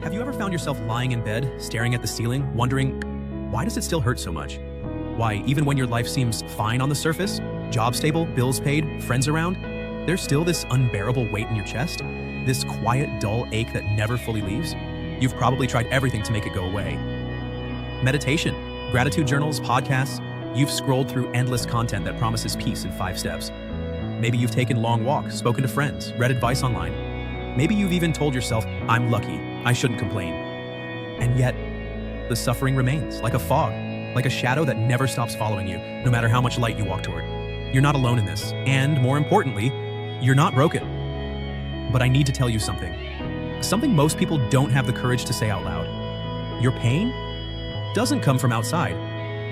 Have you ever found yourself lying in bed, staring at the ceiling, wondering, why does it still hurt so much? Why, even when your life seems fine on the surface, job stable, bills paid, friends around, there's still this unbearable weight in your chest, this quiet, dull ache that never fully leaves? You've probably tried everything to make it go away. Meditation, gratitude journals, podcasts, you've scrolled through endless content that promises peace in 5 steps. Maybe you've taken long walks, spoken to friends, read advice online. Maybe you've even told yourself, I'm lucky, I shouldn't complain. And yet, the suffering remains, like a fog, like a shadow that never stops following you, no matter how much light you walk toward. You're not alone in this, and more importantly, you're not broken. But I need to tell you something. Something most people don't have the courage to say out loud. Your pain doesn't come from outside.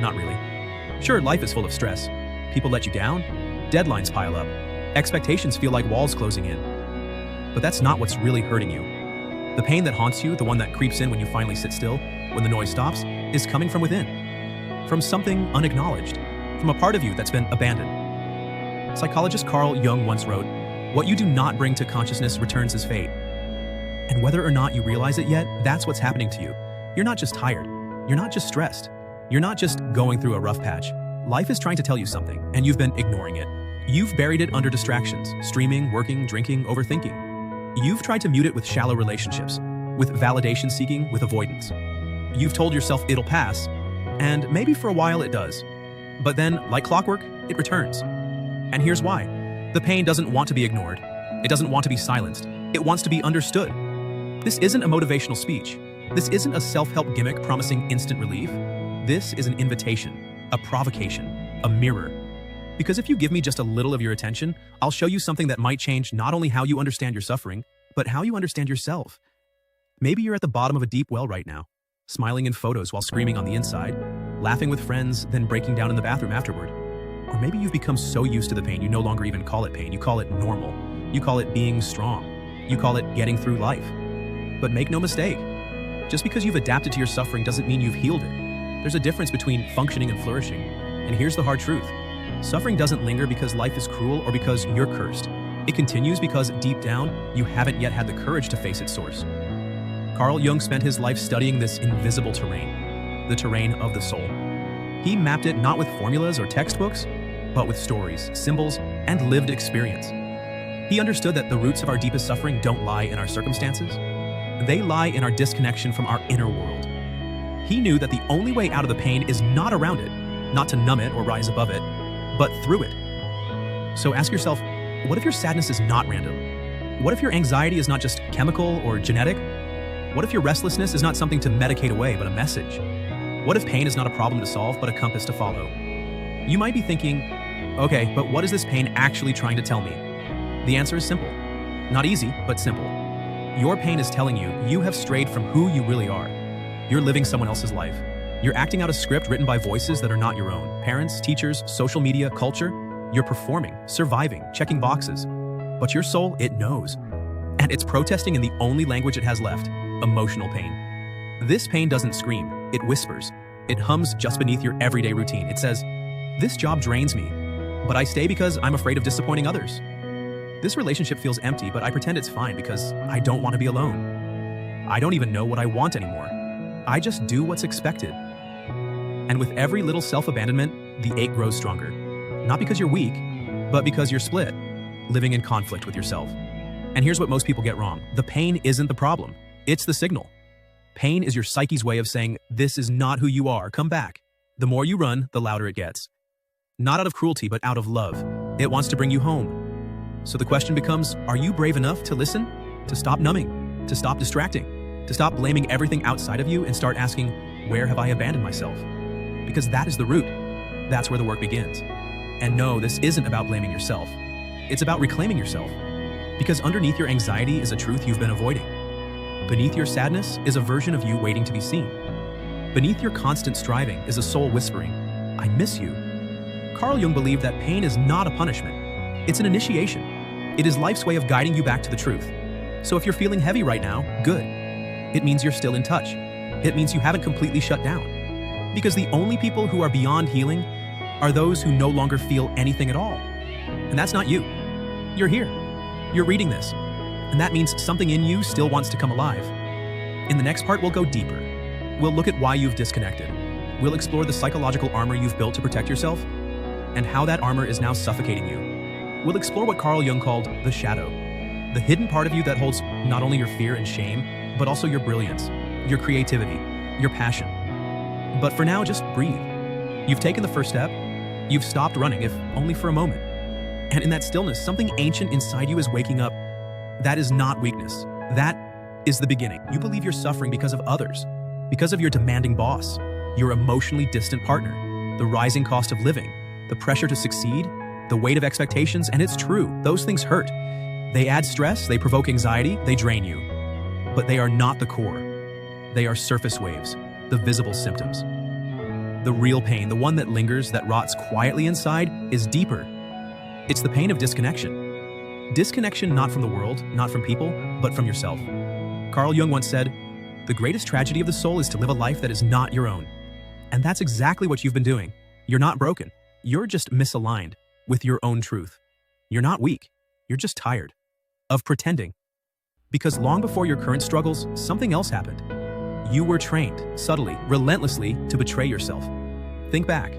Not really. Sure, life is full of stress. People let you down, deadlines pile up, expectations feel like walls closing in. But that's not what's really hurting you. The pain that haunts you, the one that creeps in when you finally sit still, when the noise stops, is coming from within. From something unacknowledged. From a part of you that's been abandoned. Psychologist Carl Jung once wrote, "What you do not bring to consciousness returns as fate." And whether or not you realize it yet, that's what's happening to you. You're not just tired. You're not just stressed. You're not just going through a rough patch. Life is trying to tell you something, and you've been ignoring it. You've buried it under distractions, streaming, working, drinking, overthinking. You've tried to mute it with shallow relationships, with validation seeking, with avoidance. You've told yourself it'll pass, and maybe for a while it does. But then, like clockwork, it returns. And here's why. The pain doesn't want to be ignored. It doesn't want to be silenced. It wants to be understood. This isn't a motivational speech. This isn't a self-help gimmick promising instant relief. This is an invitation, a provocation, a mirror. Because if you give me just a little of your attention, I'll show you something that might change not only how you understand your suffering, but how you understand yourself. Maybe you're at the bottom of a deep well right now, smiling in photos while screaming on the inside, laughing with friends, then breaking down in the bathroom afterward. Or maybe you've become so used to the pain you no longer even call it pain, you call it normal. You call it being strong. You call it getting through life. But make no mistake, just because you've adapted to your suffering doesn't mean you've healed it. There's a difference between functioning and flourishing. And here's the hard truth. Suffering doesn't linger because life is cruel or because you're cursed. It continues because deep down, you haven't yet had the courage to face its source. Carl Jung spent his life studying this invisible terrain, the terrain of the soul. He mapped it not with formulas or textbooks, but with stories, symbols, and lived experience. He understood that the roots of our deepest suffering don't lie in our circumstances. They lie in our disconnection from our inner world. He knew that the only way out of the pain is not around it, not to numb it or rise above it, but through it. So ask yourself, what if your sadness is not random? What if your anxiety is not just chemical or genetic? What if your restlessness is not something to medicate away, but a message? What if pain is not a problem to solve, but a compass to follow? You might be thinking, okay, but what is this pain actually trying to tell me? The answer is simple. Not easy, but simple. Your pain is telling you you have strayed from who you really are. You're living someone else's life. You're acting out a script written by voices that are not your own. Parents, teachers, social media, culture. You're performing, surviving, checking boxes. But your soul, it knows. And it's protesting in the only language it has left, emotional pain. This pain doesn't scream, it whispers. It hums just beneath your everyday routine. It says, this job drains me, but I stay because I'm afraid of disappointing others. This relationship feels empty, but I pretend it's fine because I don't want to be alone. I don't even know what I want anymore. I just do what's expected. And with every little self-abandonment, the ache grows stronger. Not because you're weak, but because you're split, living in conflict with yourself. And here's what most people get wrong. The pain isn't the problem. It's the signal. Pain is your psyche's way of saying, this is not who you are, come back. The more you run, the louder it gets. Not out of cruelty, but out of love. It wants to bring you home. So the question becomes, are you brave enough to listen? To stop numbing? To stop distracting? To stop blaming everything outside of you and start asking, where have I abandoned myself? Because that is the root. That's where the work begins. And no, this isn't about blaming yourself. It's about reclaiming yourself. Because underneath your anxiety is a truth you've been avoiding. Beneath your sadness is a version of you waiting to be seen. Beneath your constant striving is a soul whispering, I miss you. Carl Jung believed that pain is not a punishment. It's an initiation. It is life's way of guiding you back to the truth. So if you're feeling heavy right now, good. It means you're still in touch. It means you haven't completely shut down. Because the only people who are beyond healing are those who no longer feel anything at all. And that's not you. You're here. You're reading this. And that means something in you still wants to come alive. In the next part, we'll go deeper. We'll look at why you've disconnected. We'll explore the psychological armor you've built to protect yourself and how that armor is now suffocating you. We'll explore what Carl Jung called the shadow, the hidden part of you that holds not only your fear and shame, but also your brilliance, your creativity, your passion. But for now, just breathe. You've taken the first step. You've stopped running, if only for a moment. And in that stillness, something ancient inside you is waking up. That is not weakness. That is the beginning. You believe you're suffering because of others, because of your demanding boss, your emotionally distant partner, the rising cost of living, the pressure to succeed, the weight of expectations, and it's true, those things hurt. They add stress, they provoke anxiety, they drain you. But they are not the core. They are surface waves, the visible symptoms. The real pain, the one that lingers, that rots quietly inside, is deeper. It's the pain of disconnection. Disconnection not from the world, not from people, but from yourself. Carl Jung once said, "The greatest tragedy of the soul is to live a life that is not your own." And that's exactly what you've been doing. You're not broken. You're just misaligned with your own truth. You're not weak. You're just tired of pretending. Because long before your current struggles, something else happened. You were trained, subtly, relentlessly, to betray yourself. Think back.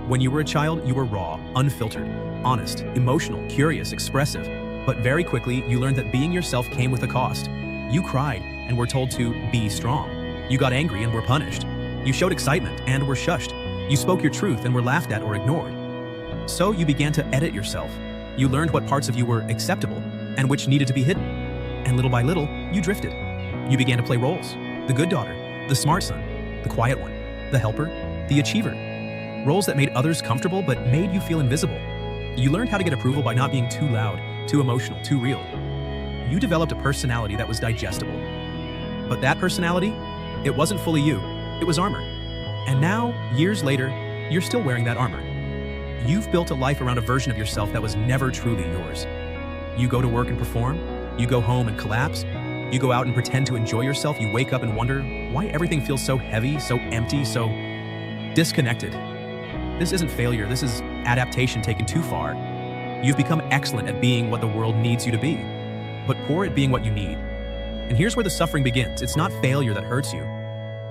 When you were a child, you were raw, unfiltered, honest, emotional, curious, expressive. But very quickly, you learned that being yourself came with a cost. You cried and were told to be strong. You got angry and were punished. You showed excitement and were shushed. You spoke your truth and were laughed at or ignored. So you began to edit yourself. You learned what parts of you were acceptable and which needed to be hidden. And little by little, you drifted. You began to play roles. The good daughter, the smart son, the quiet one, the helper, the achiever. Roles that made others comfortable but made you feel invisible. You learned how to get approval by not being too loud, too emotional, too real. You developed a personality that was digestible. But that personality, it wasn't fully you, it was armor. And now, years later, you're still wearing that armor. You've built a life around a version of yourself that was never truly yours. You go to work and perform, you go home and collapse, you go out and pretend to enjoy yourself, you wake up and wonder why everything feels so heavy, so empty, so disconnected. This isn't failure, this is adaptation taken too far. You've become excellent at being what the world needs you to be, but poor at being what you need. And here's where the suffering begins. It's not failure that hurts you.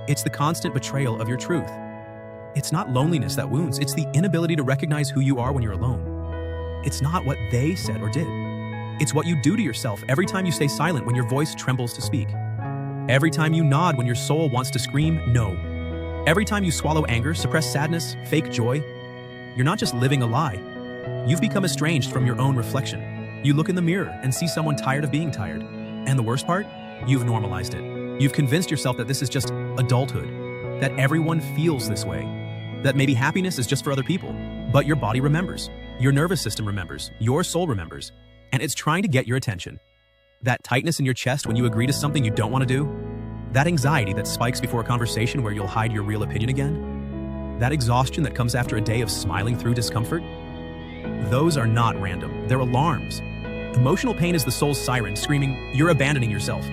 It's the constant betrayal of your truth. It's not loneliness that wounds, it's the inability to recognize who you are when you're alone. It's not what they said or did. It's what you do to yourself every time you stay silent when your voice trembles to speak. Every time you nod when your soul wants to scream no. Every time you swallow anger, suppress sadness, fake joy. You're not just living a lie. You've become estranged from your own reflection. You look in the mirror and see someone tired of being tired. And the worst part? You've normalized it. You've convinced yourself that this is just adulthood, that everyone feels this way, that maybe happiness is just for other people. But your body remembers, your nervous system remembers, your soul remembers, and it's trying to get your attention. That tightness in your chest when you agree to something you don't want to do, that anxiety that spikes before a conversation where you'll hide your real opinion again, that exhaustion that comes after a day of smiling through discomfort, those are not random, they're alarms. Emotional pain is the soul's siren screaming, you're abandoning yourself.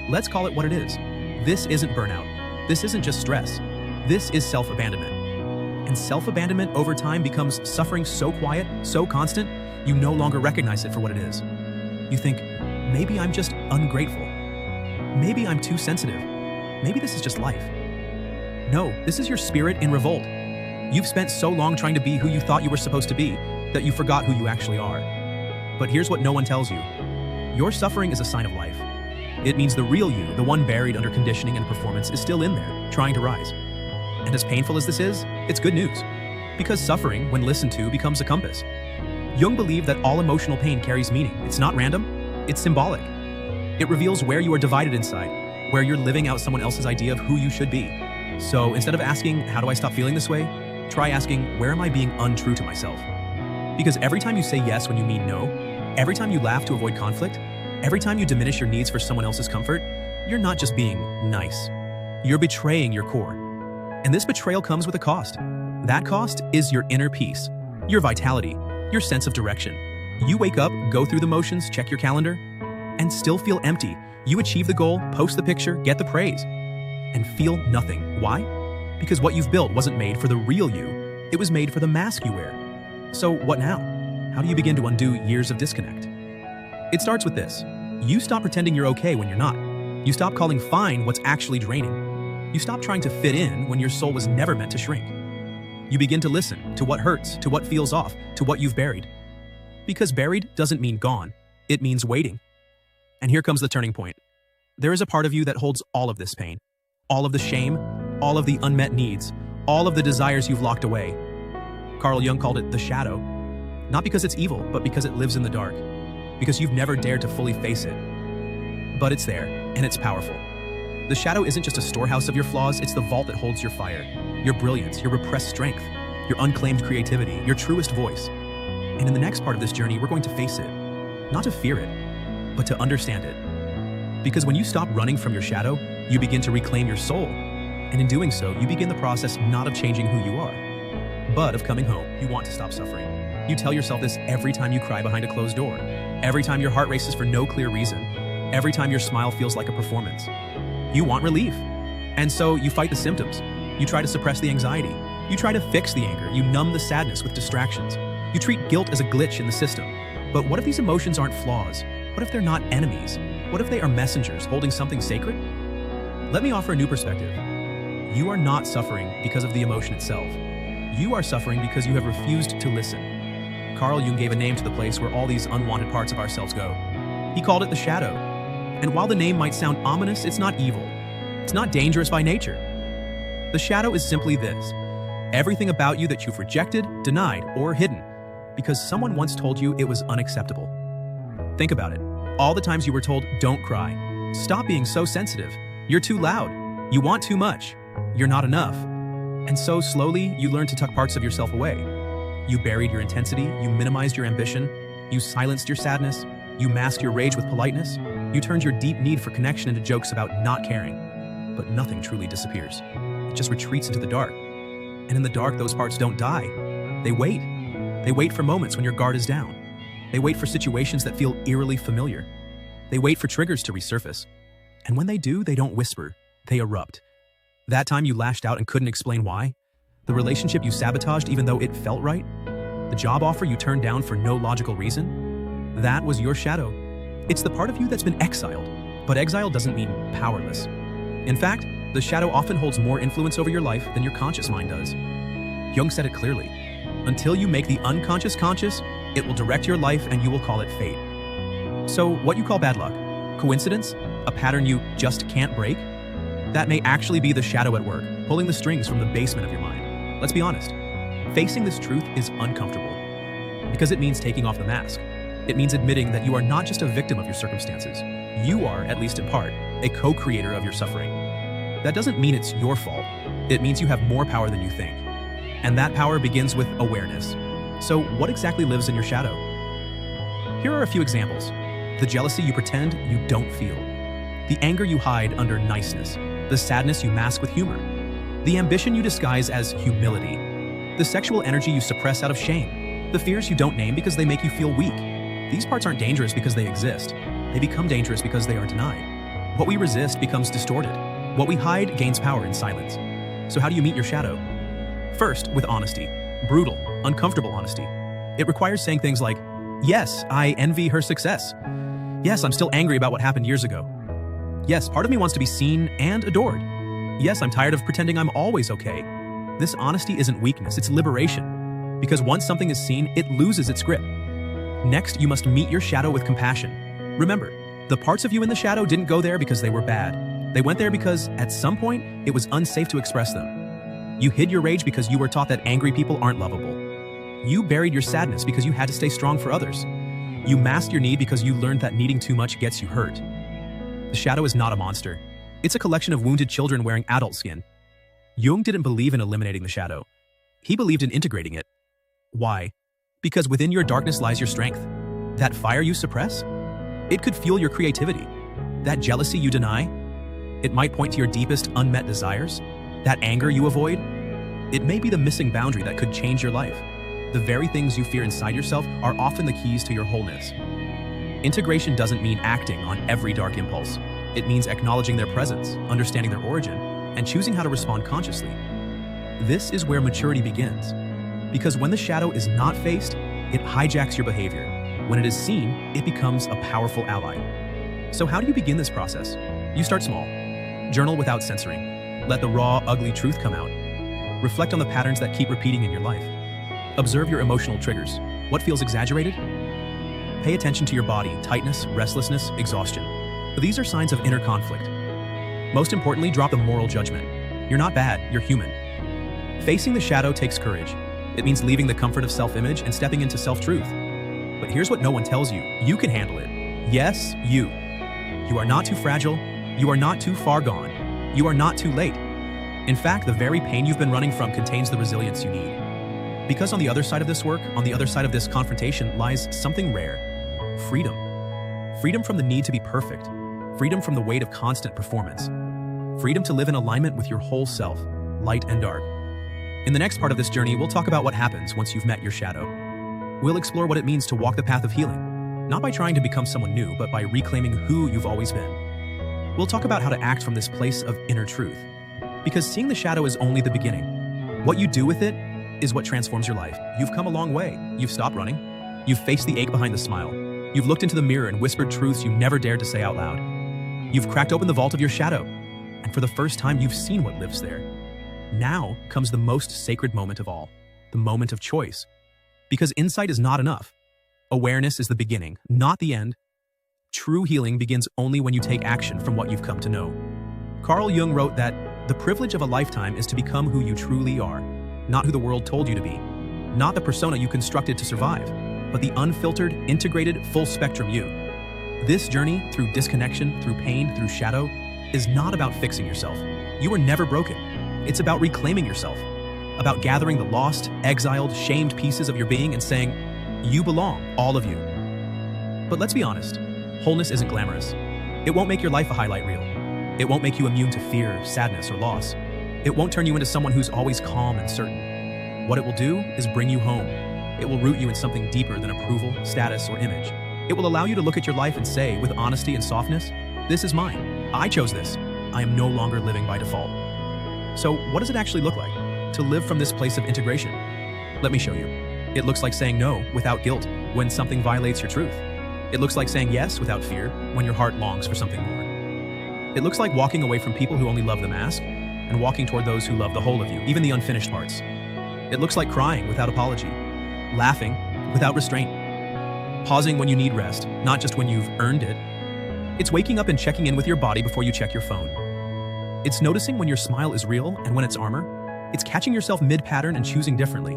Let's call it what it is. This isn't burnout. This isn't just stress. This is self-abandonment. And self-abandonment over time becomes suffering so quiet, so constant, you no longer recognize it for what it is. You think, maybe I'm just ungrateful. Maybe I'm too sensitive. Maybe this is just life. No, this is your spirit in revolt. You've spent so long trying to be who you thought you were supposed to be that you forgot who you actually are. But here's what no one tells you. Your suffering is a sign of life. It means the real you, the one buried under conditioning and performance, is still in there, trying to rise. And as painful as this is, it's good news. Because suffering, when listened to, becomes a compass. Jung believed that all emotional pain carries meaning. It's not random, it's symbolic. It reveals where you are divided inside, where you're living out someone else's idea of who you should be. So instead of asking, how do I stop feeling this way? Try asking, where am I being untrue to myself? Because every time you say yes when you mean no, every time you laugh to avoid conflict, every time you diminish your needs for someone else's comfort, you're not just being nice. You're betraying your core. And this betrayal comes with a cost. That cost is your inner peace, your vitality, your sense of direction. You wake up, go through the motions, check your calendar, and still feel empty. You achieve the goal, post the picture, get the praise, and feel nothing. Why? Because what you've built wasn't made for the real you. It was made for the mask you wear. So what now? How do you begin to undo years of disconnect? It starts with this. You stop pretending you're okay when you're not. You stop calling fine what's actually draining. You stop trying to fit in when your soul was never meant to shrink. You begin to listen to what hurts, to what feels off, to what you've buried. Because buried doesn't mean gone, it means waiting. And here comes the turning point. There is a part of you that holds all of this pain, all of the shame, all of the unmet needs, all of the desires you've locked away. Carl Jung called it the shadow, not because it's evil, but because it lives in the dark, because you've never dared to fully face it. But it's there, and it's powerful. The shadow isn't just a storehouse of your flaws, it's the vault that holds your fire, your brilliance, your repressed strength, your unclaimed creativity, your truest voice. And in the next part of this journey, we're going to face it, not to fear it, but to understand it. Because when you stop running from your shadow, you begin to reclaim your soul. And in doing so, you begin the process not of changing who you are, but of coming home. You want to stop suffering. You tell yourself this every time you cry behind a closed door, every time your heart races for no clear reason, every time your smile feels like a performance. You want relief. And so you fight the symptoms. You try to suppress the anxiety. You try to fix the anger. You numb the sadness with distractions. You treat guilt as a glitch in the system. But what if these emotions aren't flaws? What if they're not enemies? What if they are messengers holding something sacred? Let me offer a new perspective. You are not suffering because of the emotion itself. You are suffering because you have refused to listen. Carl Jung gave a name to the place where all these unwanted parts of ourselves go. He called it the shadow. And while the name might sound ominous, it's not evil. It's not dangerous by nature. The shadow is simply this: everything about you that you've rejected, denied, or hidden because someone once told you it was unacceptable. Think about it. All the times you were told, don't cry. Stop being so sensitive. You're too loud. You want too much. You're not enough. And so slowly, you learned to tuck parts of yourself away. You buried your intensity. You minimized your ambition. You silenced your sadness. You masked your rage with politeness. You turned your deep need for connection into jokes about not caring. But nothing truly disappears. It just retreats into the dark. And in the dark, those parts don't die. They wait. They wait for moments when your guard is down. They wait for situations that feel eerily familiar. They wait for triggers to resurface. And when they do, they don't whisper. They erupt. That time you lashed out and couldn't explain why? The relationship you sabotaged even though it felt right? The job offer you turned down for no logical reason? That was your shadow. It's the part of you that's been exiled. But exile doesn't mean powerless. In fact, the shadow often holds more influence over your life than your conscious mind does. Jung said it clearly. Until you make the unconscious conscious, it will direct your life and you will call it fate. So what you call bad luck, coincidence, a pattern you just can't break, that may actually be the shadow at work, pulling the strings from the basement of your mind. Let's be honest. Facing this truth is uncomfortable because it means taking off the mask. It means admitting that you are not just a victim of your circumstances. You are, at least in part, a co-creator of your suffering. That doesn't mean it's your fault. It means you have more power than you think. And that power begins with awareness. So what exactly lives in your shadow? Here are a few examples. The jealousy you pretend you don't feel. The anger you hide under niceness. The sadness you mask with humor. The ambition you disguise as humility. The sexual energy you suppress out of shame. The fears you don't name because they make you feel weak. These parts aren't dangerous because they exist. They become dangerous because they are denied. What we resist becomes distorted. What we hide gains power in silence. So how do you meet your shadow? First, with honesty. Brutal, uncomfortable honesty. It requires saying things like, yes, I envy her success. Yes, I'm still angry about what happened years ago. Yes, part of me wants to be seen and adored. Yes, I'm tired of pretending I'm always okay. This honesty isn't weakness, it's liberation. Because once something is seen, it loses its grip. Next, you must meet your shadow with compassion. Remember, the parts of you in the shadow didn't go there because they were bad. They went there because, at some point, it was unsafe to express them. You hid your rage because you were taught that angry people aren't lovable. You buried your sadness because you had to stay strong for others. You masked your need because you learned that needing too much gets you hurt. The shadow is not a monster. It's a collection of wounded children wearing adult skin. Jung didn't believe in eliminating the shadow. He believed in integrating it. Why? Because within your darkness lies your strength. That fire you suppress? It could fuel your creativity. That jealousy you deny? It might point to your deepest unmet desires. That anger you avoid? It may be the missing boundary that could change your life. The very things you fear inside yourself are often the keys to your wholeness. Integration doesn't mean acting on every dark impulse. It means acknowledging their presence, understanding their origin, and choosing how to respond consciously. This is where maturity begins. Because when the shadow is not faced, it hijacks your behavior. When it is seen, it becomes a powerful ally. So how do you begin this process? You start small. Journal without censoring. Let the raw, ugly truth come out. Reflect on the patterns that keep repeating in your life. Observe your emotional triggers. What feels exaggerated? Pay attention to your body, tightness, restlessness, exhaustion. These are signs of inner conflict. Most importantly, drop the moral judgment. You're not bad, you're human. Facing the shadow takes courage. It means leaving the comfort of self-image and stepping into self-truth. But here's what no one tells you. You can handle it. Yes, you. You are not too fragile. You are not too far gone. You are not too late. In fact, the very pain you've been running from contains the resilience you need. Because on the other side of this work, on the other side of this confrontation, lies something rare. Freedom. Freedom from the need to be perfect. Freedom from the weight of constant performance. Freedom to live in alignment with your whole self, light and dark. In the next part of this journey, we'll talk about what happens once you've met your shadow. We'll explore what it means to walk the path of healing, not by trying to become someone new, but by reclaiming who you've always been. We'll talk about how to act from this place of inner truth, because seeing the shadow is only the beginning. What you do with it is what transforms your life. You've come a long way. You've stopped running. You've faced the ache behind the smile. You've looked into the mirror and whispered truths you never dared to say out loud. You've cracked open the vault of your shadow, and for the first time, you've seen what lives there. Now comes the most sacred moment of all, the moment of choice. Because insight is not enough. Awareness is the beginning, not the end. True healing begins only when you take action from what you've come to know. Carl Jung wrote that the privilege of a lifetime is to become who you truly are, not who the world told you to be, not the persona you constructed to survive, but the unfiltered, integrated, full-spectrum you. This journey, through disconnection, through pain, through shadow, is not about fixing yourself. You were never broken. It's about reclaiming yourself, about gathering the lost, exiled, shamed pieces of your being and saying, you belong, all of you. But let's be honest, wholeness isn't glamorous. It won't make your life a highlight reel. It won't make you immune to fear, sadness, or loss. It won't turn you into someone who's always calm and certain. What it will do is bring you home. It will root you in something deeper than approval, status, or image. It will allow you to look at your life and say, with honesty and softness, this is mine. I chose this. I am no longer living by default. So what does it actually look like to live from this place of integration? Let me show you. It looks like saying no without guilt when something violates your truth. It looks like saying yes without fear when your heart longs for something more. It looks like walking away from people who only love the mask and walking toward those who love the whole of you, even the unfinished parts. It looks like crying without apology, laughing without restraint, pausing when you need rest, not just when you've earned it. It's waking up and checking in with your body before you check your phone. It's noticing when your smile is real and when it's armor. It's catching yourself mid-pattern and choosing differently.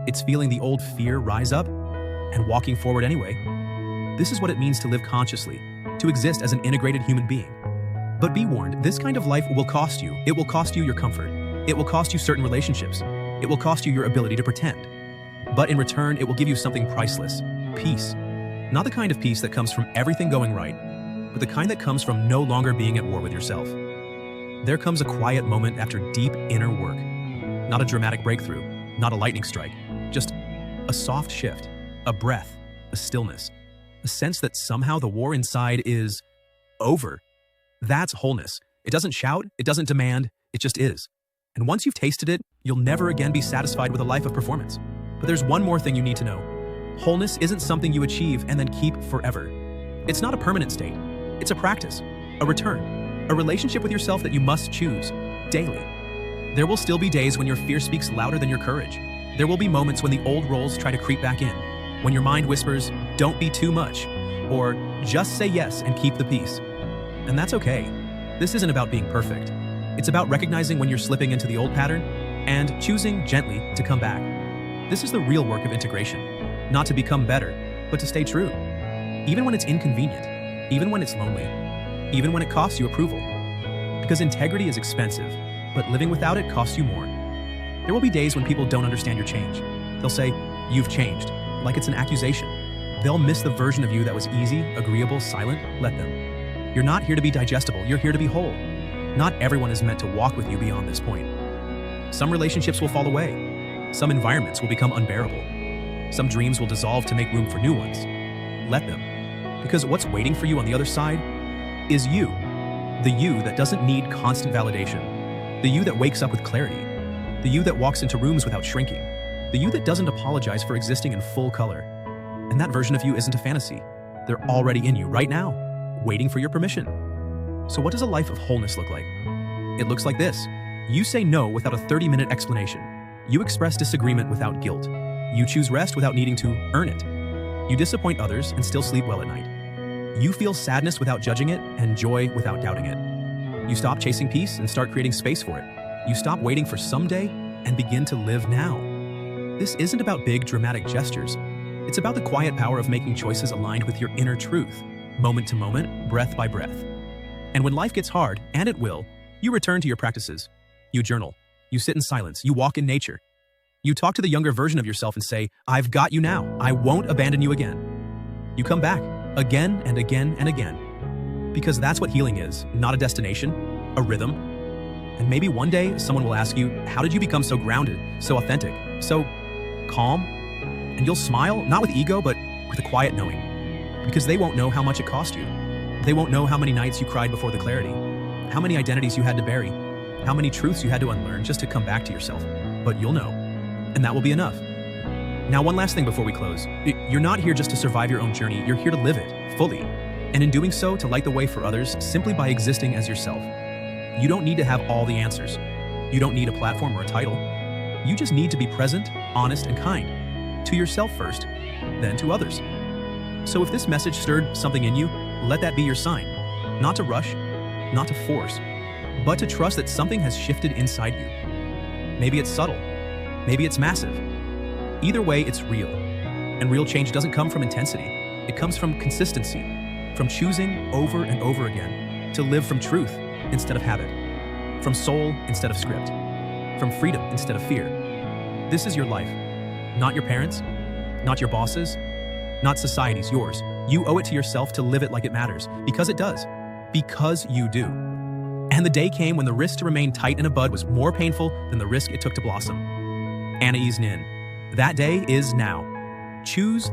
It's feeling the old fear rise up and walking forward anyway. This is what it means to live consciously, to exist as an integrated human being. But be warned, this kind of life will cost you. It will cost you your comfort. It will cost you certain relationships. It will cost you your ability to pretend. But in return, it will give you something priceless, peace. Not the kind of peace that comes from everything going right, but the kind that comes from no longer being at war with yourself. There comes a quiet moment after deep inner work. Not a dramatic breakthrough, not a lightning strike, just a soft shift, a breath, a stillness, a sense that somehow the war inside is over. That's wholeness. It doesn't shout, it doesn't demand, it just is. And once you've tasted it, you'll never again be satisfied with a life of performance. But there's one more thing you need to know. Wholeness isn't something you achieve and then keep forever. It's not a permanent state. It's a practice, a return, a relationship with yourself that you must choose daily. There will still be days when your fear speaks louder than your courage. There will be moments when the old roles try to creep back in, when your mind whispers, don't be too much, or just say yes and keep the peace. And that's okay. This isn't about being perfect. It's about recognizing when you're slipping into the old pattern and choosing gently to come back. This is the real work of integration, not to become better, but to stay true. Even when it's inconvenient, even when it's lonely, even when it costs you approval. Because integrity is expensive, but living without it costs you more. There will be days when people don't understand your change. They'll say, you've changed, like it's an accusation. They'll miss the version of you that was easy, agreeable, silent. Let them. You're not here to be digestible, you're here to be whole. Not everyone is meant to walk with you beyond this point. Some relationships will fall away. Some environments will become unbearable. Some dreams will dissolve to make room for new ones. Let them. Because what's waiting for you on the other side is you. The you that doesn't need constant validation. The you that wakes up with clarity. The you that walks into rooms without shrinking. The you that doesn't apologize for existing in full color. And that version of you isn't a fantasy. They're already in you right now, waiting for your permission. So what does a life of wholeness look like? It looks like this. You say no without a 30-minute explanation. You express disagreement without guilt. You choose rest without needing to earn it. You disappoint others and still sleep well at night. You feel sadness without judging it and joy without doubting it. You stop chasing peace and start creating space for it. You stop waiting for someday and begin to live now. This isn't about big, dramatic gestures. It's about the quiet power of making choices aligned with your inner truth, moment to moment, breath by breath. And when life gets hard, and it will, you return to your practices. You journal. You sit in silence. You walk in nature. You talk to the younger version of yourself and say, I've got you now. I won't abandon you again. You come back again and again and again. Because that's what healing is, not a destination, a rhythm. And maybe one day someone will ask you, how did you become so grounded, so authentic, so calm? And you'll smile, not with ego, but with a quiet knowing. Because they won't know how much it cost you. They won't know how many nights you cried before the clarity, how many identities you had to bury, how many truths you had to unlearn just to come back to yourself. But you'll know. And that will be enough. Now, one last thing before we close. You're not here just to survive your own journey, you're here to live it, fully. And in doing so, to light the way for others simply by existing as yourself. You don't need to have all the answers. You don't need a platform or a title. You just need to be present, honest, and kind. To yourself first, then to others. So if this message stirred something in you, let that be your sign. Not to rush, not to force, but to trust that something has shifted inside you. Maybe it's subtle. Maybe it's massive. Either way, it's real. And real change doesn't come from intensity. It comes from consistency, from choosing over and over again to live from truth instead of habit, from soul instead of script, from freedom instead of fear. This is your life, not your parents', not your bosses', not society's, yours. You owe it to yourself to live it like it matters, because it does, because you do. And the day came when the risk to remain tight in a bud was more painful than the risk it took to blossom. Anais Nin. That day is now. Choose